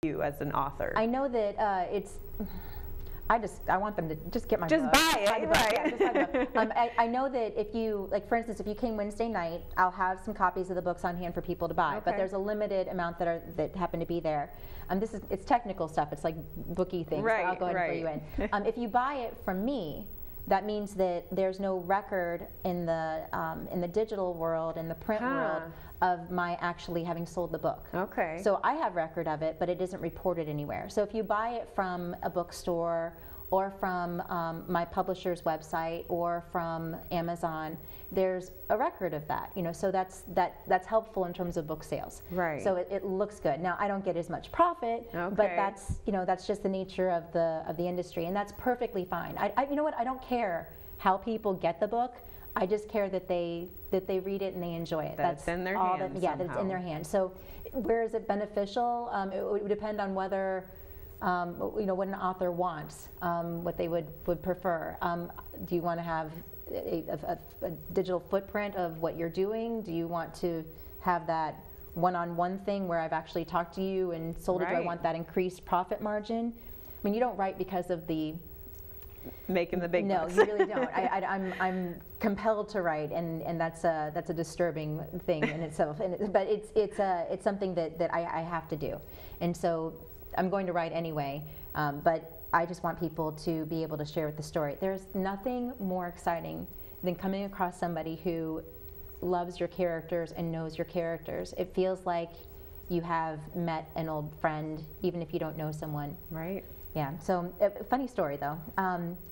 you as an author? I know that I want them to just get my book. Just buy it, right? Yeah, just buy the book. I know that if you, like for instance, if you came Wednesday night, I'll have some copies of the books on hand for people to buy. Okay. But there's a limited amount that happen to be there. It's technical stuff. It's like booky things. Right, so I'll go ahead and fill you in. If you buy it from me, that means that there's no record in the digital world, in the print world, of my actually having sold the book. Okay. So I have record of it, but it isn't reported anywhere. So if you buy it from a bookstore or from my publisher's website or from Amazon, there's a record of that. So that's helpful in terms of book sales. Right. So it looks good. Now I don't get as much profit, but that's just the nature of the industry, and that's perfectly fine. You know what? I don't care how people get the book. I just care that they read it and they enjoy it. That's in their hands. That it's in their hands. So where is it beneficial? It would depend on whether what an author wants, what they would prefer. Do you want to have a digital footprint of what you're doing? Do you want to have that one-on-one thing where I've actually talked to you and sold it? Do I want that increased profit margin? I mean, you don't write because of the making the big bucks. No, you really don't. I'm compelled to write, and that's a disturbing thing in itself. But it's something that I have to do, and so I'm going to write anyway. But I just want people to be able to share with the story. There's nothing more exciting than coming across somebody who loves your characters and knows your characters. It feels like you have met an old friend, even if you don't know someone. Right. Yeah, so funny story though.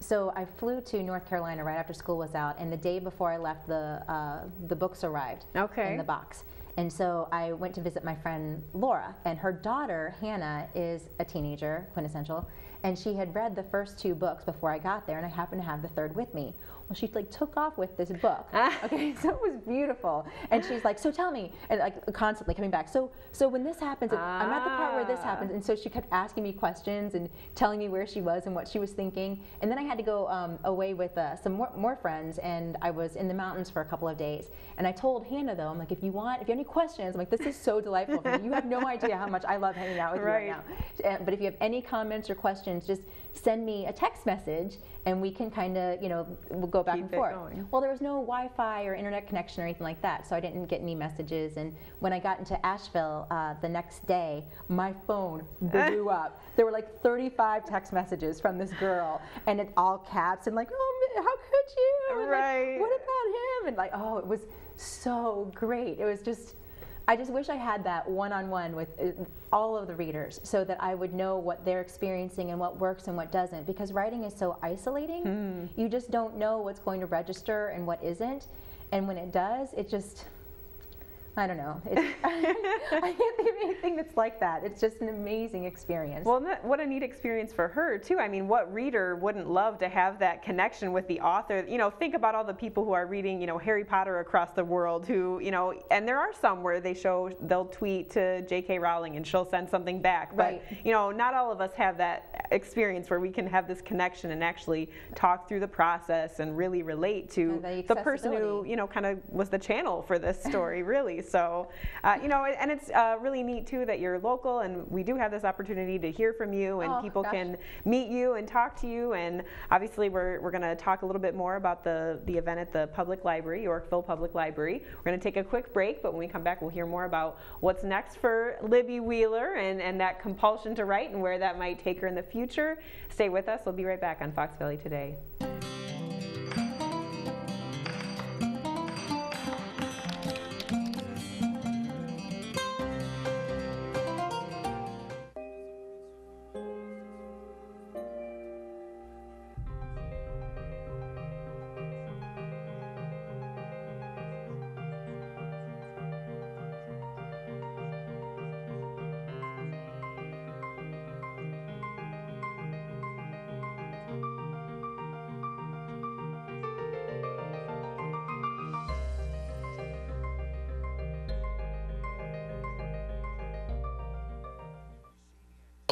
So I flew to North Carolina right after school was out, and the day before I left, the books arrived in the box. And so I went to visit my friend Laura, and her daughter Hannah is a teenager, quintessential, and she had read the first 2 books before I got there, and I happened to have the third with me. Well, she took off with this book. Okay, so it was beautiful, and she's like, "So tell me," and constantly coming back. So when this happens, I'm at the part where this happens, and so she kept asking me questions and telling me where she was and what she was thinking. And then I had to go away with some more friends, and I was in the mountains for a couple of days. And I told Hannah though, I'm like, if you have any questions, I'm like, this is so delightful for me. You have no idea how much I love hanging out with you right now. But if you have any comments or questions, just send me a text message, and we can kind of, we'll go back and forth. Well, there was no Wi-Fi or internet connection or anything like that, so I didn't get any messages. And when I got into Asheville the next day, my phone blew up. There were like 35 text messages from this girl, and it all caps and like, "Oh, how could you?" Right. Like, what about him? And like, oh, it was so great. It was just, I just wish I had that one-on-one with all of the readers so that I would know what they're experiencing and what works and what doesn't, because writing is so isolating. You just don't know what's going to register and what isn't, and when it does, it just, I don't know. I can't think of anything that's like that. It's just an amazing experience. Well, what a neat experience for her, too. I mean, what reader wouldn't love to have that connection with the author? Think about all the people who are reading, Harry Potter across the world who, and there are some where they'll tweet to J.K. Rowling and she'll send something back. But, not all of us have that experience where we can have this connection and actually talk through the process and really relate to the person who, kind of was the channel for this story, really. So, and it's really neat too that you're local, and we do have this opportunity to hear from you, and people can meet you and talk to you. And obviously, we're going to talk a little bit more about the event at the public library, Yorkville Public Library. We're going to take a quick break, but when we come back, we'll hear more about what's next for Libby Wheeler and that compulsion to write and where that might take her in the future. Stay with us. We'll be right back on Fox Valley Today.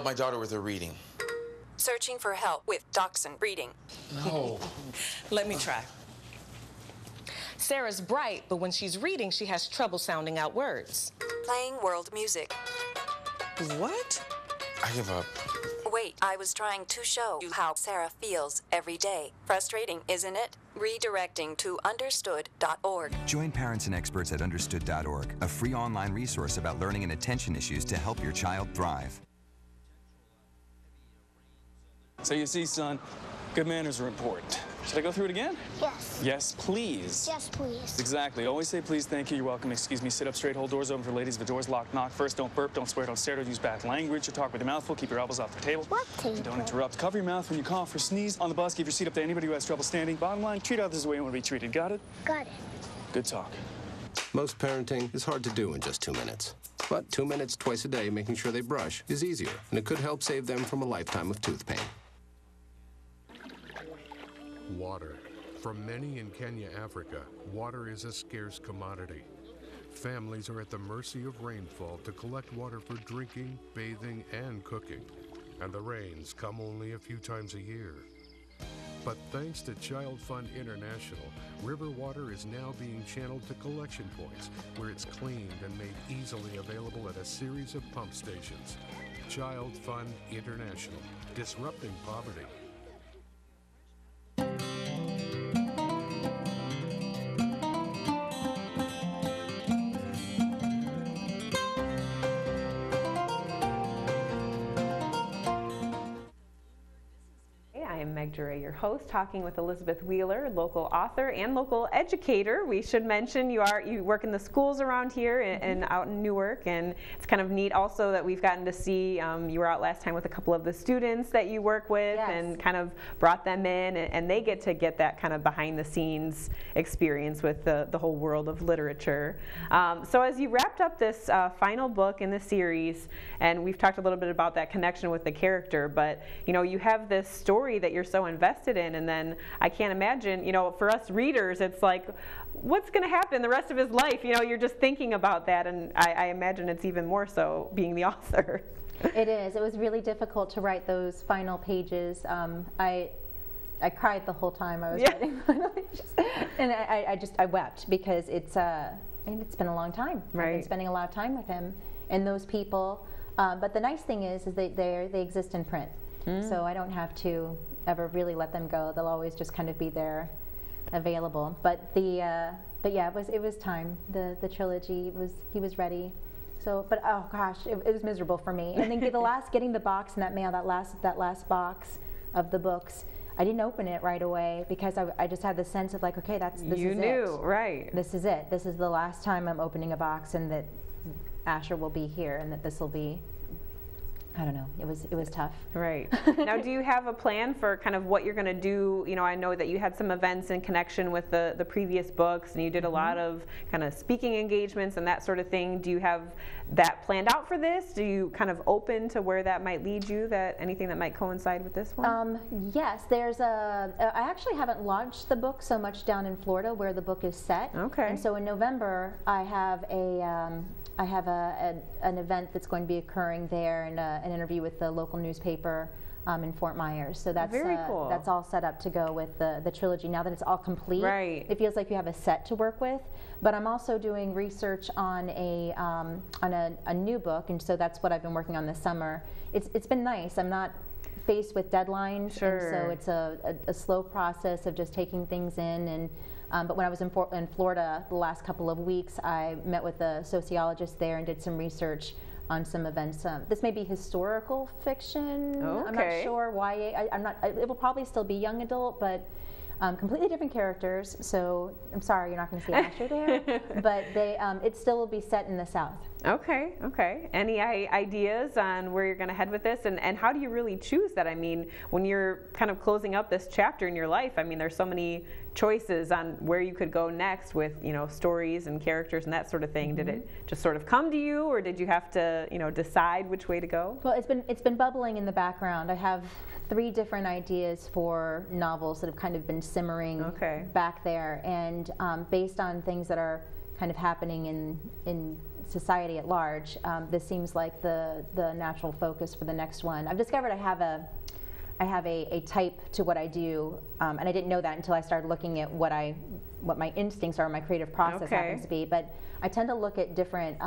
Help my daughter with her reading. Searching for help with Dachshund breeding. No. Let me try. Sarah's bright, but when she's reading, she has trouble sounding out words. Playing world music. What? I give up. Wait, I was trying to show you how Sarah feels every day. Frustrating, isn't it? Redirecting to understood.org. Join parents and experts at understood.org, a free online resource about learning and attention issues to help your child thrive. So you see, son, good manners are important. Should I go through it again? Yes. Yes, please. Yes, please. Exactly. Always say please, thank you, you're welcome, excuse me, sit up straight, hold doors open for ladies. If the door's locked, knock first. Don't burp, don't swear, don't stare, don't use bad language, or talk with your mouth full. Keep your elbows off the table. What table? Don't interrupt. Cover your mouth when you cough or sneeze. On the bus, give your seat up to anybody who has trouble standing. Bottom line, treat others the way you want to be treated. Got it? Got it. Good talk. Most parenting is hard to do in just 2 minutes. But 2 minutes twice a day making sure they brush is easier, and it could help save them from a lifetime of tooth pain. Water. For many in Kenya, Africa, water is a scarce commodity. Families are at the mercy of rainfall to collect water for drinking, bathing, and cooking. And the rains come only a few times a year. But thanks to Child Fund International, river water is now being channeled to collection points where it's cleaned and made easily available at a series of pump stations. Child Fund International, disrupting poverty. I'm Meg Duray, your host, talking with Elizabeth Wheeler, local author and local educator. We should mention you work in the schools around here and out in Newark, and it's kind of neat also that we've gotten to see, you were out last time with a couple of the students that you work with. Yes. And kind of brought them in, and they get that kind of behind the scenes experience with the whole world of literature. So as you wrapped up this final book in the series, and we've talked a little bit about that connection with the character, but you have this story that you're so invested in, and then I can't imagine, for us readers, it's like, what's going to happen the rest of his life? You're just thinking about that, and I imagine it's even more so being the author. It is. It was really difficult to write those final pages. I cried the whole time I was writing final pages, and I wept because it's been a long time. Right. I've been spending a lot of time with him and those people. But the nice thing is they exist in print. So I don't have to ever really let them go. They'll always just kind of be there, available. But yeah, it was time. The trilogy he was ready. So, but oh gosh, it was miserable for me. And then getting the box in that mail, that last box of the books, I didn't open it right away because I just had the sense of like, okay, this is it. You knew, right? This is it. This is the last time I'm opening a box, and that Asher will be here, and that this will be. I don't know. It was tough. Right. Now, do you have a plan for kind of what you're going to do? I know that you had some events in connection with the previous books, and you did a lot of kind of speaking engagements and that sort of thing. Do you have that planned out for this? Do you kind of open to where that might lead you? Anything that might coincide with this one? Yes. I actually haven't launched the book so much down in Florida where the book is set. Okay. And so in November, I have an event that's going to be occurring there, and an interview with the local newspaper in Fort Myers. So that's very cool. That's all set up to go with the trilogy. Now that it's all complete, right. It feels like you have a set to work with. But I'm also doing research on a new book, and so that's what I've been working on this summer. It's been nice. I'm not faced with deadlines, sure. And so it's a slow process of just taking things in. And but when I was in Florida the last couple of weeks, I met with a sociologist there and did some research on some events. This may be historical fiction. Okay. I'm not sure YA. I'm not. It will probably still be young adult, but completely different characters. So I'm sorry you're not going to see Asher there, but it still will be set in the South. Okay. Any ideas on where you're going to head with this, and how do you really choose that? I mean, when you're kind of closing up this chapter in your life, I mean, there's so many choices on where you could go next with, stories and characters and that sort of thing. Mm-hmm. Did it just sort of come to you, or did you have to, decide which way to go? Well, it's been bubbling in the background. I have 3 different ideas for novels that have kind of been simmering back there, and based on things that are kind of happening in society at large, this seems like the natural focus for the next one. I've discovered I have a type to what I do, and I didn't know that until I started looking at what my instincts are, my creative process happens to be. But I tend to look at different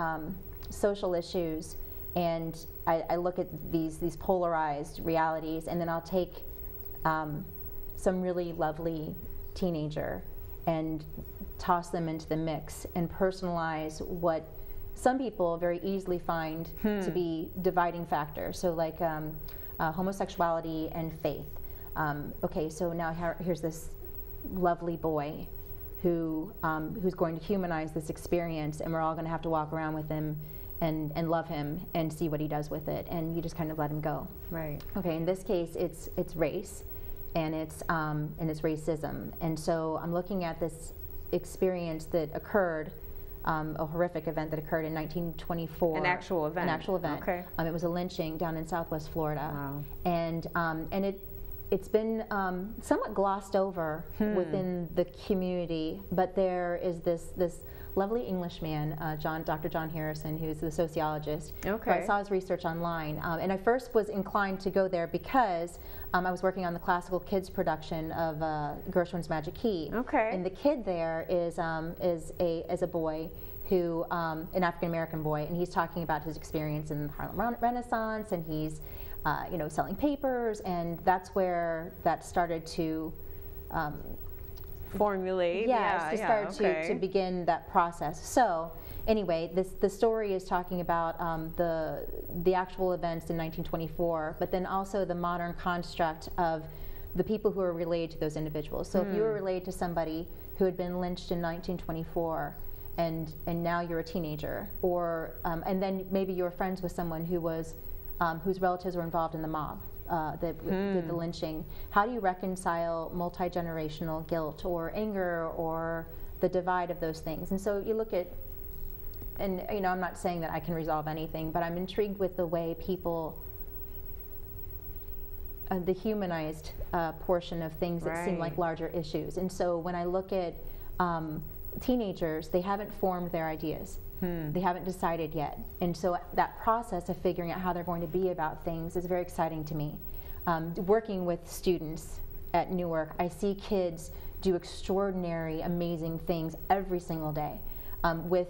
social issues and I look at these polarized realities, and then I'll take some really lovely teenager and toss them into the mix and personalize what some people very easily find to be dividing factors. So like homosexuality and faith. Okay, so now here's this lovely boy who's going to humanize this experience, and we're all going to have to walk around with him and love him and see what he does with it, and you just kind of let him go. Right. Okay, in this case it's race, and it's racism, and so I'm looking at this experience that occurred, a horrific event that occurred in 1924. An actual event. An actual event. Okay. It was a lynching down in Southwest Florida. Wow. And it's been somewhat glossed over within the community, but there is this lovely Englishman, Dr. John Harrison, who's the sociologist. Okay. I saw his research online, and I first was inclined to go there because I was working on the classical kids production of Gershwin's Magic Key. Okay. And the kid there is a boy who, an African American boy, and he's talking about his experience in the Harlem Renaissance, and he's selling papers, and that's where that started to formulate. To begin that process. So anyway, the story is talking about the actual events in 1924, but then also the modern construct of the people who are related to those individuals. So if you were related to somebody who had been lynched in 1924, and now you're a teenager, or and then maybe you're friends with someone who was whose relatives were involved in the mob that did the lynching. How do you reconcile multi-generational guilt or anger or the divide of those things? And so you look at, and I'm not saying that I can resolve anything, but I'm intrigued with the way people, the humanized portion of things that seem like larger issues. And so when I look at teenagers, they haven't formed their ideas. They haven't decided yet. And so that process of figuring out how they're going to be about things is very exciting to me. Working with students at Newark, I see kids do extraordinary, amazing things every single day with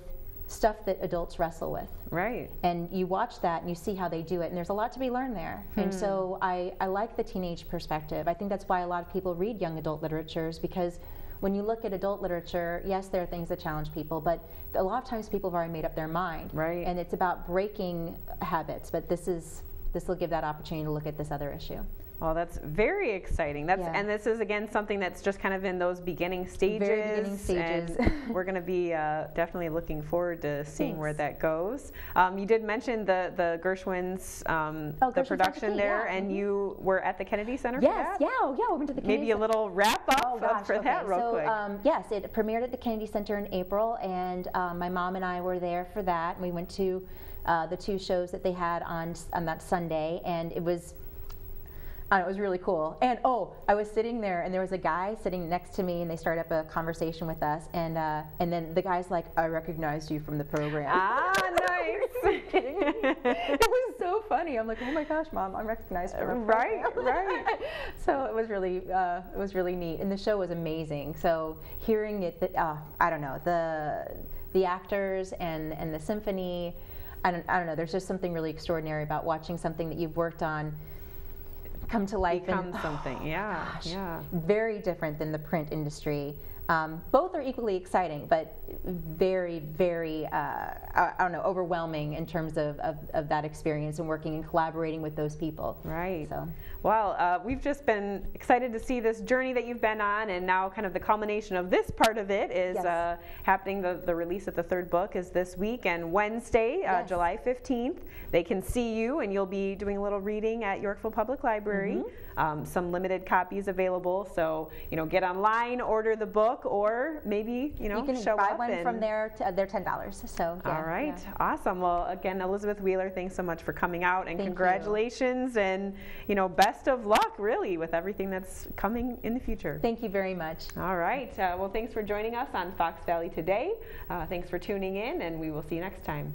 stuff that adults wrestle with. Right. And you watch that and you see how they do it, and there's a lot to be learned there. And so I like the teenage perspective. I think that's why a lot of people read young adult literatures, because when you look at adult literature, yes, there are things that challenge people, but a lot of times people have already made up their mind. Right. And it's about breaking habits, but this will give that opportunity to look at this other issue. Well, that's very exciting. And this is, again, something that's just kind of in those beginning stages. Very beginning stages. And we're going to be definitely looking forward to seeing where that goes. You did mention the Gershwin's, the production there, and you were at the Kennedy Center for that? Yeah, we went to the Kennedy Maybe a little wrap-up for that real quick. Yes, it premiered at the Kennedy Center in April, and my mom and I were there for that. And we went to the two shows that they had on that Sunday, and it was really cool. And I was sitting there, and there was a guy sitting next to me, and they started up a conversation with us, and then the guy's like, "I recognized you from the program." Ah, nice. Kidding me? It was so funny. I'm like, "Oh my gosh, Mom, I'm recognized from the program." Right. So it was really neat, and the show was amazing. So hearing it, I don't know, the actors and the symphony, I don't know. There's just something really extraordinary about watching something that you've worked on come to life and something. Yeah. Very different than the print industry. Both are equally exciting, but very, very, overwhelming in terms of that experience and working and collaborating with those people. Right. So. Well, we've just been excited to see this journey that you've been on, and now kind of the culmination of this part of it is happening. The release of the third book is this week, and Wednesday, July 15th, they can see you, and you'll be doing a little reading at Yorkville Public Library. Some limited copies available, so get online, order the book, or maybe you can show buy up one from there. They're $10. So all right, awesome. Well, again, Elizabeth Wheeler, thanks so much for coming out, and congratulations, and best of luck, really, with everything that's coming in the future. Thank you very much. All right. Well, thanks for joining us on Fox Valley Today. Thanks for tuning in, and we will see you next time.